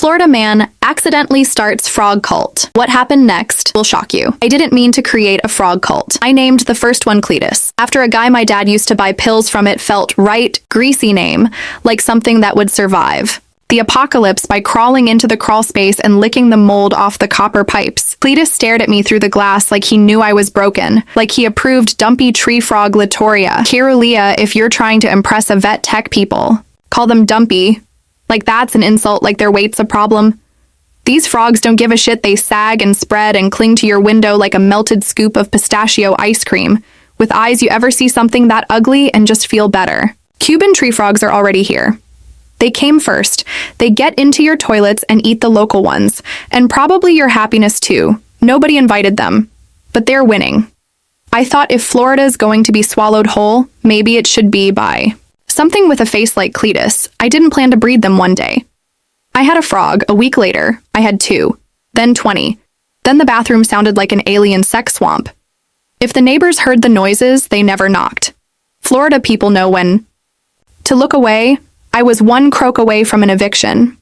Florida man accidentally starts frog cult. What happened next will shock you. I didn't mean to create a frog cult. I named the first one Cletus, after a guy my dad used to buy pills from. It felt right, greasy name, like something that would survive the apocalypse by crawling into the crawl space and licking the mold off the copper pipes. Cletus stared at me through the glass like he knew I was broken, like he approved dumpy tree frog Latoria. Kirulia, if you're trying to impress a vet tech people, call them dumpy. Like that's an insult, like their weight's a problem. These frogs don't give a shit. They sag and spread and cling to your window like a melted scoop of pistachio ice cream. With eyes, you ever see something that ugly and just feel better? Cuban tree frogs are already here. They came first. They get into your toilets and eat the local ones, and probably your happiness too. Nobody invited them, but they're winning. I thought if Florida's going to be swallowed whole, maybe it should be by something with a face like Cletus. I didn't plan to breed them one day. I had a frog. A week later, I had 2, then 20. Then the bathroom sounded like an alien sex swamp. If the neighbors heard the noises, they never knocked. Florida people know when to look away. I was 1 croak away from an eviction.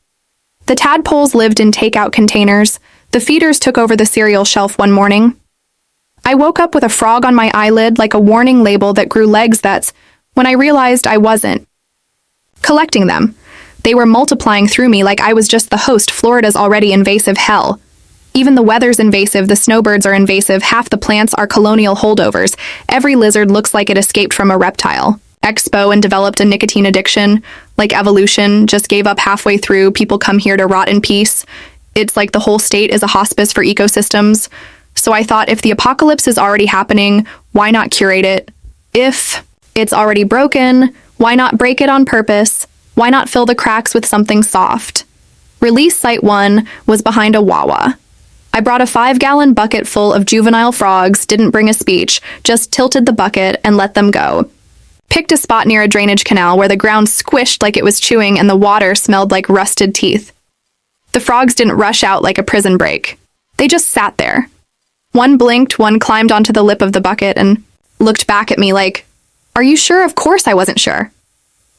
The tadpoles lived in takeout containers. The feeders took over the cereal shelf one morning. I woke up with a frog on my eyelid like a warning label that grew legs. That's when I realized I wasn't collecting them. They were multiplying through me like I was just the host. Florida's already invasive hell. Even the weather's invasive. The snowbirds are invasive. Half the plants are colonial holdovers. Every lizard looks like it escaped from a reptile expo and developed a nicotine addiction. Like evolution, just gave up halfway through. People come here to rot in peace. It's like the whole state is a hospice for ecosystems. So I thought if the apocalypse is already happening, why not curate it? If it's already broken, why not break it on purpose? Why not fill the cracks with something soft? Release Site 1 was behind a Wawa. I brought a 5-gallon bucket full of juvenile frogs, didn't bring a speech, just tilted the bucket and let them go. Picked a spot near a drainage canal where the ground squished like it was chewing and the water smelled like rusted teeth. The frogs didn't rush out like a prison break. They just sat there. One blinked, one climbed onto the lip of the bucket and looked back at me like, "Are you sure?" Of course I wasn't sure.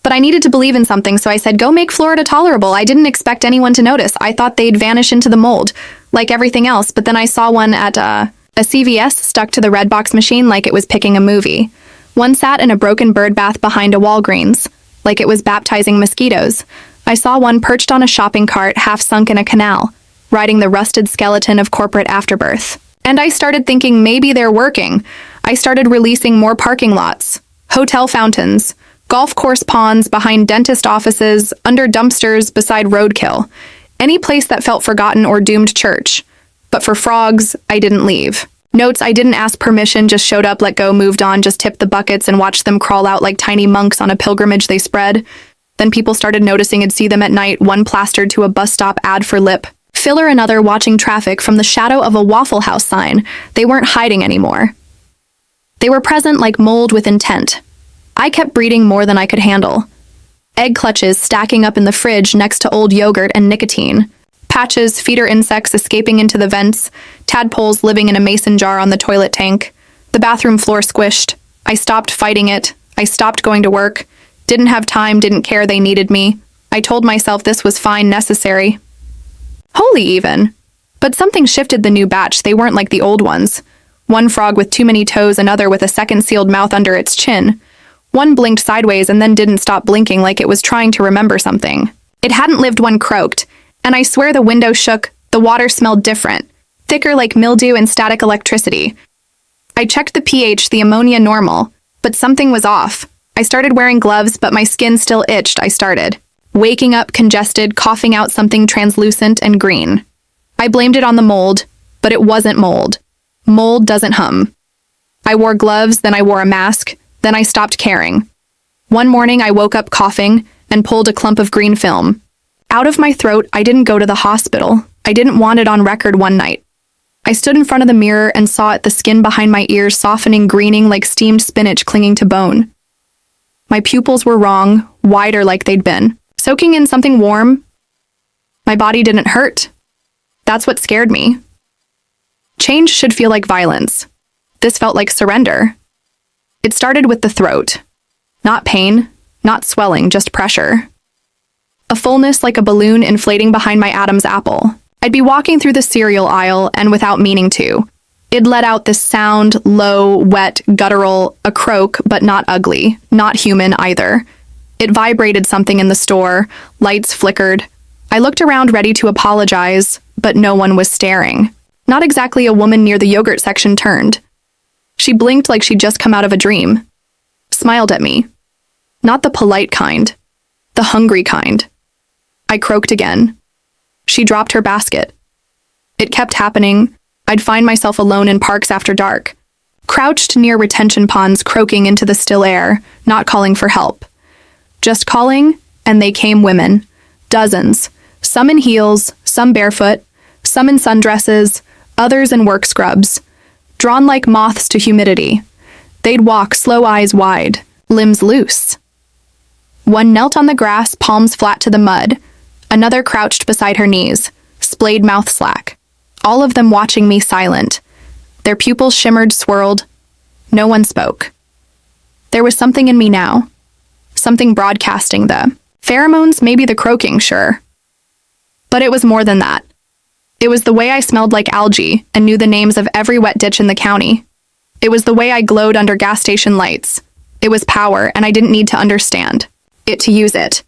But I needed to believe in something, so I said, "Go make Florida tolerable." I didn't expect anyone to notice. I thought they'd vanish into the mold, like everything else, but then I saw one at a CVS stuck to the red box machine like it was picking a movie. One sat in a broken bird bath behind a Walgreens, like it was baptizing mosquitoes. I saw one perched on a shopping cart half sunk in a canal, riding the rusted skeleton of corporate afterbirth. And I started thinking maybe they're working. I started releasing more parking lots, hotel fountains, golf course ponds behind dentist offices, under dumpsters, beside roadkill. Any place that felt forgotten or doomed church. But for frogs, I didn't leave. Notes, I didn't ask permission, just showed up, let go, moved on, just tipped the buckets and watched them crawl out like tiny monks on a pilgrimage they spread. Then people started noticing I'd see them at night, one plastered to a bus stop ad for lip filler, another watching traffic from the shadow of a Waffle House sign. They weren't hiding anymore. They were present like mold with intent. I kept breeding more than I could handle. Egg clutches stacking up in the fridge next to old yogurt and nicotine. Patches, feeder insects escaping into the vents, tadpoles living in a mason jar on the toilet tank. The bathroom floor squished. I stopped fighting it. I stopped going to work. Didn't have time, didn't care they needed me. I told myself this was fine, necessary. Holy even. But something shifted the new batch. They weren't like the old ones. One frog with too many toes, another with a second sealed mouth under its chin. One blinked sideways and then didn't stop blinking like it was trying to remember something. It hadn't lived. One croaked. And I swear the window shook. The water smelled different, thicker like mildew and static electricity. I checked the pH, the ammonia normal, but something was off. I started wearing gloves, but my skin still itched. I started waking up congested, coughing out something translucent and green. I blamed it on the mold, but it wasn't mold. Mold doesn't hum. I wore gloves, then I wore a mask, then I stopped caring. One morning I woke up coughing and pulled a clump of green film out of my throat. I didn't go to the hospital. I didn't want it on record. One night I stood in front of the mirror and saw it, the skin behind my ears softening, greening like steamed spinach clinging to bone. My pupils were wrong, wider like they'd been soaking in something warm. My body didn't hurt. That's what scared me. Change should feel like violence. This felt like surrender. It started with the throat. Not pain, not swelling, just pressure. a fullness like a balloon inflating behind my Adam's apple. I'd be walking through the cereal aisle, and without meaning to, it let out this sound, low, wet, guttural, a croak, but not ugly, not human either. It vibrated something in the store, lights flickered. I looked around ready to apologize, but no one was staring. Not exactly a woman near the yogurt section turned. She blinked like she'd just come out of a dream. Smiled at me. Not the polite kind. The hungry kind. I croaked again. She dropped her basket. It kept happening. I'd find myself alone in parks after dark, crouched near retention ponds, croaking into the still air, not calling for help. Just calling, and they came women. Dozens. Some in heels, some barefoot, some in sundresses, others in work scrubs. Drawn like moths to humidity. They'd walk, slow eyes wide, limbs loose. One knelt on the grass, palms flat to the mud. Another crouched beside her knees, splayed mouth slack. All of them watching me silent. Their pupils shimmered, swirled. No one spoke. There was something in me now. Something broadcasting the pheromones, maybe the croaking, sure. But it was more than that. It was the way I smelled like algae and knew the names of every wet ditch in the county. It was the way I glowed under gas station lights. It was power, and I didn't need to understand it to use it.